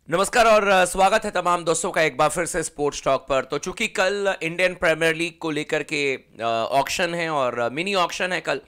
नमस्कार और स्वागत है तमाम दोस्तों का एक बार फिर से स्पोर्ट्स टॉक पर। तो चूंकि कल इंडियन प्रीमियर लीग को लेकर के ऑक्शन है और मिनी ऑक्शन है कल,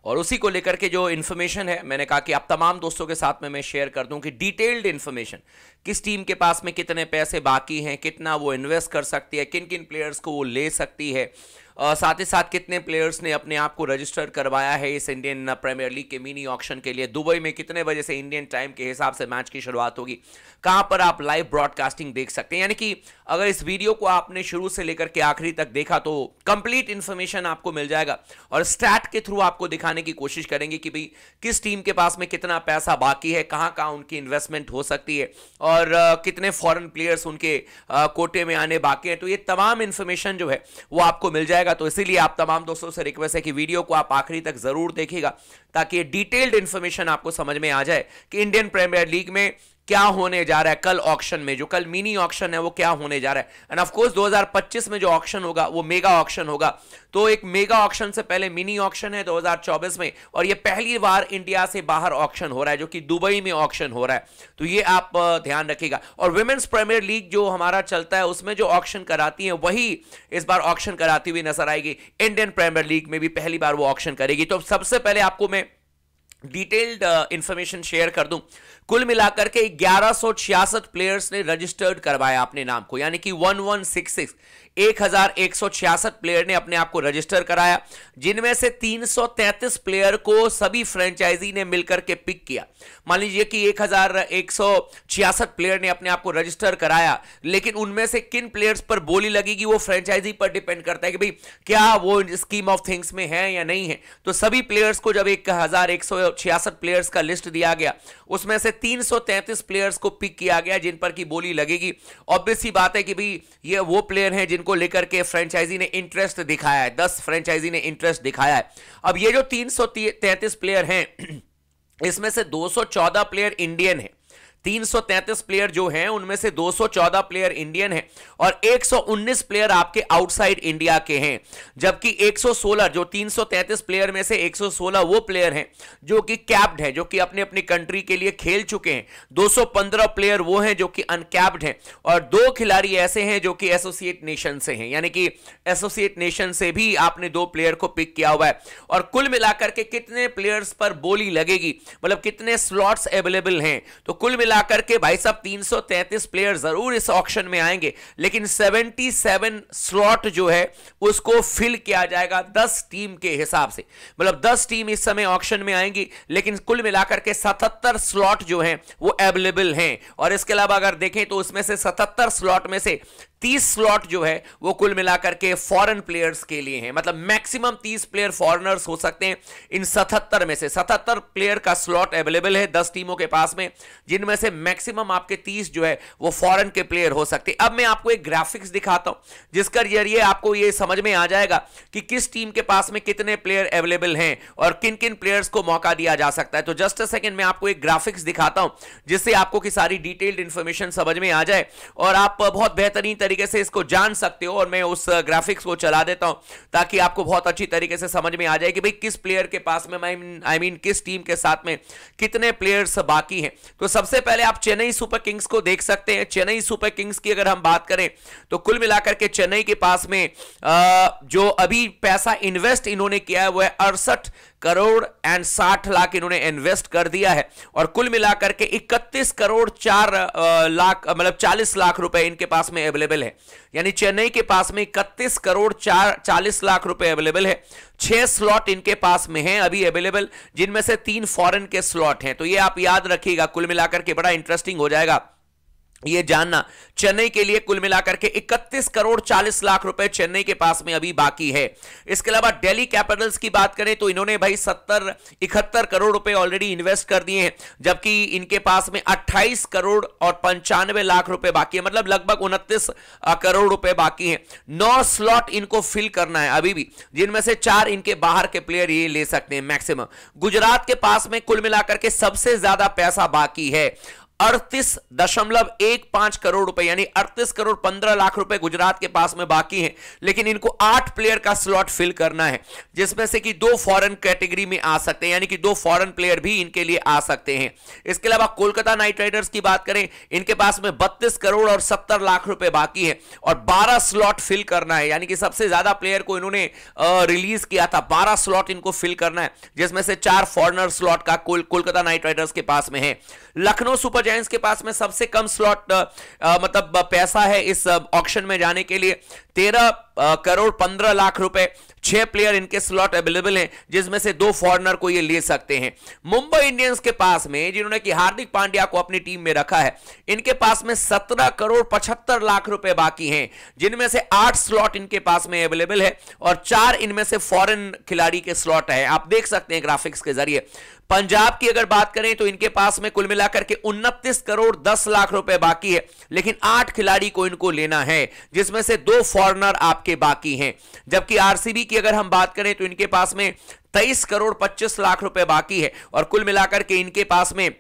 और उसी को लेकर के जो इन्फॉर्मेशन है मैंने कहा कि आप तमाम दोस्तों के साथ में मैं शेयर कर दूं कि डिटेल्ड इन्फॉर्मेशन, किस टीम के पास में कितने पैसे बाकी हैं, कितना वो इन्वेस्ट कर सकती है, किन किन प्लेयर्स को वो ले सकती है, साथ ही साथ कितने प्लेयर्स ने अपने आप को रजिस्टर करवाया है इस इंडियन प्रीमियर लीग के मिनी ऑक्शन के लिए, दुबई में कितने बजे से इंडियन टाइम के हिसाब से मैच की शुरुआत होगी, कहां पर आप लाइव ब्रॉडकास्टिंग देख सकते हैं। यानी कि अगर इस वीडियो को आपने शुरू से लेकर के आखिरी तक देखा तो कंप्लीट इंफॉर्मेशन आपको मिल जाएगा और स्टैट के थ्रू आपको दिखाने की कोशिश करेंगे कि भाई किस टीम के पास में कितना पैसा बाकी है, कहां कहां उनकी इन्वेस्टमेंट हो सकती है और कितने फॉरेन प्लेयर्स उनके कोटे में आने बाकी हैं। तो ये तमाम इंफॉर्मेशन जो है वो आपको मिल जाएगा। तो इसीलिए आप तमाम दोस्तों से रिक्वेस्ट है कि वीडियो को आप आखिरी तक जरूर देखिएगा ताकि ये डिटेल्ड इंफॉर्मेशन आपको समझ में आ जाए कि इंडियन प्रीमियर लीग में क्या होने जा रहा है कल ऑक्शन में, जो कल मिनी ऑक्शन है वो क्या होने जा रहा है। एंड ऑफ कोर्स 2025 में जो ऑक्शन होगा वो मेगा ऑक्शन होगा। तो एक मेगा ऑक्शन से पहले मिनी ऑक्शन है 2024 में, और ये पहली बार इंडिया से बाहर ऑक्शन हो रहा है जो कि दुबई में ऑक्शन हो रहा है। तो ये आप ध्यान रखिएगा। और विमेंस प्रीमियर लीग जो हमारा चलता है उसमें जो ऑक्शन कराती है वही इस बार ऑक्शन कराती हुई नजर आएगी। इंडियन प्रीमियर लीग में भी पहली बार वो ऑक्शन करेगी। तो सबसे पहले आपको मैं डिटेल्ड इंफॉर्मेशन शेयर कर दूं। कुल मिलाकर के 1166 प्लेयर्स ने रजिस्टर्ड करवाया अपने नाम को, यानी कि 1166 1166 प्लेयर ने अपने आप को रजिस्टर कराया, जिनमें से 333 प्लेयर को सभी फ्रेंचाइजी ने मिलकर के पिक किया। मान लीजिए कि 1166 प्लेयर ने अपने आप को रजिस्टर कराया, लेकिन उनमें से किन प्लेयर्स पर बोली लगेगी वो फ्रेंचाइजी पर डिपेंड करता है कि भाई क्या वो स्कीम ऑफ थिंग्स में है या नहीं है। तो सभी प्लेयर्स को जब 1166 प्लेयर्स का लिस्ट दिया गया, उसमें से 333 प्लेयर्स को पिक किया गया जिन पर की बोली लगेगी। ऑब्वियस सी बात है कि भाई ये वो प्लेयर हैं जिनको लेकर के फ्रेंचाइजी ने इंटरेस्ट दिखाया है, 10 फ्रेंचाइजी ने इंटरेस्ट दिखाया है। अब ये जो 333 प्लेयर हैं इसमें से 214 प्लेयर इंडियन है। 333 प्लेयर जो हैं उनमें से 214 प्लेयर इंडियन हैं और 119 प्लेयर आपके आउटसाइड इंडिया के हैं, जबकि 116 जो 333 प्लेयर में से 116 वो प्लेयर हैं जो कि कैप्ड हैं, जो कि अपने अपनी कंट्री के लिए खेल चुके हैं। 215 प्लेयर वो हैं जो कि अनकैप्ड हैं और 2 खिलाड़ी ऐसे हैं जो कि एसोसिएट नेशन से हैं, यानी कि एसोसिएट नेशन से भी आपने 2 प्लेयर को पिक किया हुआ है। और कुल मिलाकर के कितने प्लेयर्स पर बोली लगेगी, मतलब कितने स्लॉट्स अवेलेबल हैं, तो कुल मिलाकर के भाई साहब 333 प्लेयर जरूर इस ऑक्शन में आएंगे, लेकिन 77 स्लॉट जो है उसको फिल किया जाएगा 10 टीम के हिसाब से। मतलब 10 टीम इस समय ऑक्शन में आएंगी, लेकिन कुल मिलाकर के 77 स्लॉट जो हैं वो अवेलेबल हैं। और इसके अलावा अगर देखें तो उसमें से 77 स्लॉट में से 30 स्लॉट जो है वो कुल मिलाकर के फॉरेन प्लेयर्स के लिए हैं। मतलब मैक्सिमम 30 प्लेयर फॉरेनर्स हो सकते हैं। इन 77 में से 77 प्लेयर का स्लॉट अवेलेबल है 10 टीमों के पास में, जिनमें से मैक्सिमम आपके 30 जो है वो फॉरेन के प्लेयर हो सकते हैं। अब मैं आपको एक ग्राफिक्स दिखाता हूं जिसका जरिए आपको ये समझ में आ जाएगा कि किस टीम के पास में कितने प्लेयर अवेलेबल हैं और किन किन प्लेयर्स को मौका दिया जा सकता है। तो जस्ट अ सेकंड मैं आपको एक ग्राफिक्स दिखाता हूं जिससे आपको की सारी डिटेल्ड इंफॉर्मेशन समझ में आ जाए और आप बहुत बेहतरीन तरीके से इसको जान सकते हो। और मैं उस ग्राफिक्स को चला देता हूं ताकि आपको बहुत अच्छी तरीके से समझ में आ जाए कि भाई किस प्लेयर के पास में आई मीन किस टीम के साथ में कितने प्लेयर्स बाकी हैं। तो सबसे पहले आप चेन्नई सुपर किंग्स को देख सकते हैं। चेन्नई सुपर किंग्स की अगर हम बात करें तो कुल मिलाकर के चेन्नई के पास में जो अभी पैसा इन्वेस्ट इन्होंने किया है वो है 68 करोड़ एंड 60 लाख इन्होंने इन्वेस्ट कर दिया है और कुल मिलाकर के 31 करोड़ 4 लाख मतलब 40 लाख रुपए इनके पास में अवेलेबल है। यानी चेन्नई के पास में 31 करोड़ 40 लाख रुपए अवेलेबल है। 6 स्लॉट इनके पास में हैं अभी अवेलेबल, जिनमें से 3 फॉरेन के स्लॉट हैं। तो ये आप याद रखिएगा, कुल मिलाकर के बड़ा इंटरेस्टिंग हो जाएगा ये जानना। चेन्नई के लिए कुल मिलाकर के 31 करोड़ 40 लाख रुपए चेन्नई के पास में अभी बाकी है। इसके अलावा दिल्ली कैपिटल्स की बात करें तो इन्होंने भाई 71 करोड़ रुपए ऑलरेडी इन्वेस्ट कर दिए हैं, जबकि इनके पास में 28 करोड़ और 95 लाख रुपए बाकी है, मतलब लगभग 29 करोड़ रुपए बाकी हैं। 9 स्लॉट इनको फिल करना है अभी भी, जिनमें से 4 इनके बाहर के प्लेयर ये ले सकते हैं मैक्सिमम। गुजरात के पास में कुल मिलाकर के सबसे ज्यादा पैसा बाकी है 38.15 करोड़ रुपए, यानी 38 करोड़ 15 लाख रुपए गुजरात के पास में बाकी हैं, लेकिन इनको 8 प्लेयर का स्लॉट फिल करना है, जिसमें से कि 2 फॉरेन कैटेगरी में आ सकते हैं, यानी कि 2 फॉरेन प्लेयर भी इनके लिए आ सकते हैं। इसके अलावा कोलकाता नाइट राइडर्स की बात करें, इनके पास में 32 करोड़ और 70 लाख रुपए बाकी है और 12 स्लॉट फिल करना है, यानी कि सबसे ज्यादा प्लेयर को इन्होंने रिलीज किया था, 12 स्लॉट इनको फिल करना है, जिसमें से 4 फॉरनर स्लॉट का कोलकाता नाइट राइडर्स के पास में है। लखनऊ सुपर जायंट्स के पास में सबसे कम स्लॉट मतलब पैसा है इस ऑक्शन में जाने के लिए, 13 करोड़ 15 लाख रुपए। 6 प्लेयर इनके स्लॉट अवेलेबल हैं, जिसमें से 2 फॉरनर को ये ले सकते हैं। मुंबई इंडियंस के पास में, जिन्होंने कि हार्दिक पांड्या को अपनी टीम में रखा है, इनके पास में 17 करोड़ 75 लाख रुपए बाकी हैं, जिनमें से 8 स्लॉट इनके पास में अवेलेबल है और 4 इनमें से फॉरेन खिलाड़ी के स्लॉट है। आप देख सकते हैं ग्राफिक्स के जरिए। पंजाब की अगर बात करें तो इनके पास में कुल मिलाकर के 29 करोड़ 10 लाख रुपए बाकी है, लेकिन 8 खिलाड़ी को इनको लेना है, जिसमें से 2 फॉरनर आपके बाकी हैं। जबकि आरसीबी की अगर हम बात करें तो इनके पास में 23 करोड़ 25 लाख रुपए बाकी है और कुल मिलाकर के इनके पास में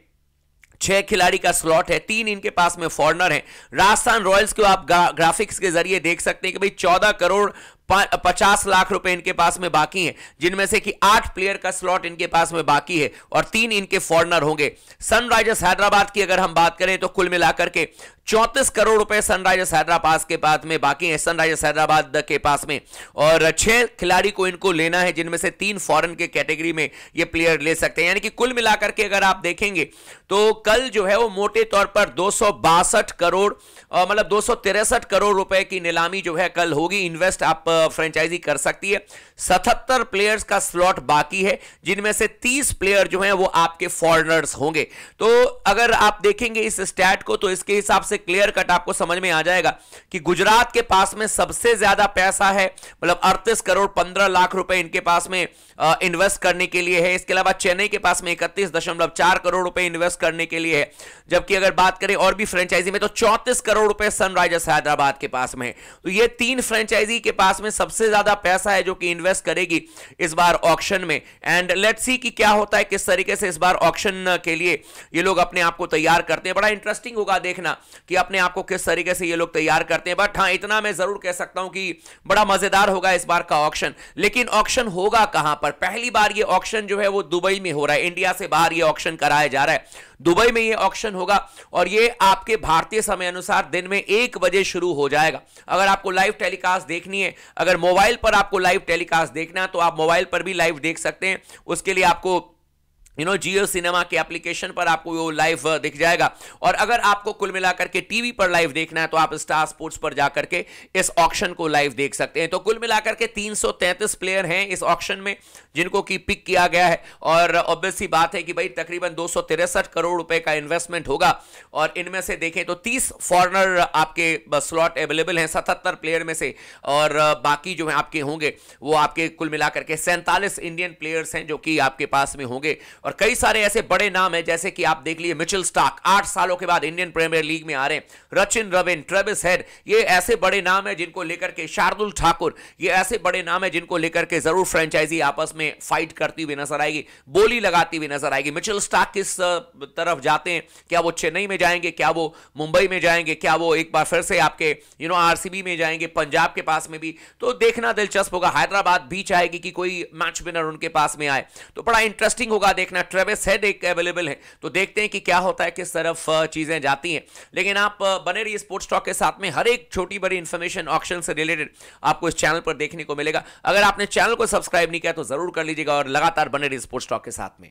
6 खिलाड़ी का स्लॉट है, 3 इनके पास में फॉरनर है। राजस्थान रॉयल्स को आप ग्राफिक्स के जरिए देख सकते हैं कि भाई 14 करोड़ 50 लाख रुपए इनके पास में बाकी हैं, जिनमें से कि 8 प्लेयर का स्लॉट इनके पास में बाकी है और 3 इनके फॉरनर होंगे। सनराइजर्स हैदराबाद की अगर हम बात करें तो कुल मिलाकर के 34 करोड़ रुपए सनराइजर्स हैदराबाद के पास में बाकी है, सनराइजर्स हैदराबाद के पास में, और 6 खिलाड़ी को इनको लेना है, जिनमें से 3 फॉरेन के कैटेगरी में ये प्लेयर ले सकते हैं। यानी कि कुल मिलाकर के अगर आप देखेंगे तो कल जो है वो मोटे तौर पर 262 करोड़ मतलब 263 करोड़ रुपए की नीलामी जो है कल होगी। इन्वेस्ट आप फ्रेंचाइजी कर सकती है। 77 प्लेयर्स का स्लॉट बाकी है, जिनमें से 30 प्लेयर जो हैं वो आपके फॉरेनर्स होंगे। तो अगर आप देखेंगे इस स्टैट को तो इसके हिसाब से क्लियर कट आपको समझ में आ जाएगा कि गुजरात के पास में सबसे ज्यादा पैसा है, मतलब 38 करोड़ 15 लाख रुपए इनके पास में इन्वेस्ट करने के लिए है। इसके अलावा चेन्नई के पास में 31.4 करोड़ रुपए इन्वेस्ट करने के लिए है। जबकि अगर बात करें और भी फ्रेंचाइजी में तो 34 करोड़ रुपए सनराइजर्स हैदराबाद के पास में है। तो ये 3 फ्रेंचाइजी के पास में सबसे ज्यादा पैसा है जो कि इन्वेस्ट करेगी इस बार ऑक्शन में। एंड लेट्स सी कि क्या होता है, किस तरीके से इस बार ऑक्शन के लिए ये लोग अपने आप को तैयार करते हैं। बड़ा इंटरेस्टिंग होगा देखना कि अपने आप को किस तरीके से ये लोग तैयार करते हैं। बट हाँ, इतना मैं जरूर कह सकता हूं कि बड़ा मजेदार होगा इस बार का ऑक्शन। लेकिन ऑक्शन होगा कहां पर? पहली बार ये ऑक्शन जो है वो दुबई में हो रहा है। इंडिया से बाहर ये ऑक्शन कराया जा रहा है। दुबई में ये ऑक्शन होगा और ये आपके भारतीय समय अनुसार दिन में 1 बजे शुरू हो जाएगा। अगर आपको लाइव टेलीकास्ट देखनी है, अगर मोबाइल पर आपको लाइव टेलीकास्ट देखना है तो आप मोबाइल पर भी लाइव देख सकते हैं। उसके लिए आपको जियो सिनेमा के एप्लीकेशन पर आपको वो लाइव दिख जाएगा। और अगर आपको कुल मिलाकर के टीवी पर लाइव देखना है तो आप स्टार स्पोर्ट्स पर जाकर के इस ऑक्शन को लाइव देख सकते हैं। तो कुल मिलाकर के 333 प्लेयर हैं इस ऑक्शन में जिनको की पिक किया गया है। और ऑब्वियस सी बात है कि भाई तकरीबन 263 करोड़ रुपए का इन्वेस्टमेंट होगा और इनमें से देखें तो 30 फॉरनर आपके स्लॉट अवेलेबल हैं 77 प्लेयर में से, और बाकी जो है आपके होंगे वो आपके कुल मिलाकर के 47 इंडियन प्लेयर्स हैं जो कि आपके पास में होंगे। और कई सारे ऐसे बड़े नाम हैं जैसे कि आप देख लीजिए मिचेल स्टार्क 8 सालों के बाद इंडियन प्रीमियर लीग में आ रहे हैं, रचिन रविन, ट्रेविस हेड, ये ऐसे बड़े नाम हैं जिनको लेकर के शार्दुल ठाकुर, ये ऐसे बड़े नाम हैं जिनको लेकर के जरूर फ्रेंचाइजी आपस में फाइट करती हुई नजर आएगी, बोली लगाती हुई नजर आएगी। मिचेल स्टार्क किस तरफ जाते हैं? क्या वो चेन्नई में जाएंगे? क्या वो मुंबई में जाएंगे? क्या वो एक बार फिर से आपके आरसीबी में जाएंगे? पंजाब के पास में भी तो देखना दिलचस्प होगा। हैदराबाद भी चाहेगी कि कोई मैच विनर उनके पास में आए, तो बड़ा इंटरेस्टिंग होगा देखना। ट्रेविस हेड एक अवेलेबल है, तो देखते हैं कि क्या होता है, किस तरफ चीजें जाती हैं। लेकिन आप बने रहिए स्पोर्ट्स टॉक के साथ में, हर एक छोटी बड़ी इंफॉर्मेशन ऑक्शन से रिलेटेड आपको इस चैनल पर देखने को मिलेगा। अगर आपने चैनल को सब्सक्राइब नहीं किया तो जरूर कर लीजिएगा और लगातार बने रहिए स्पोर्ट्स टॉक के साथ में।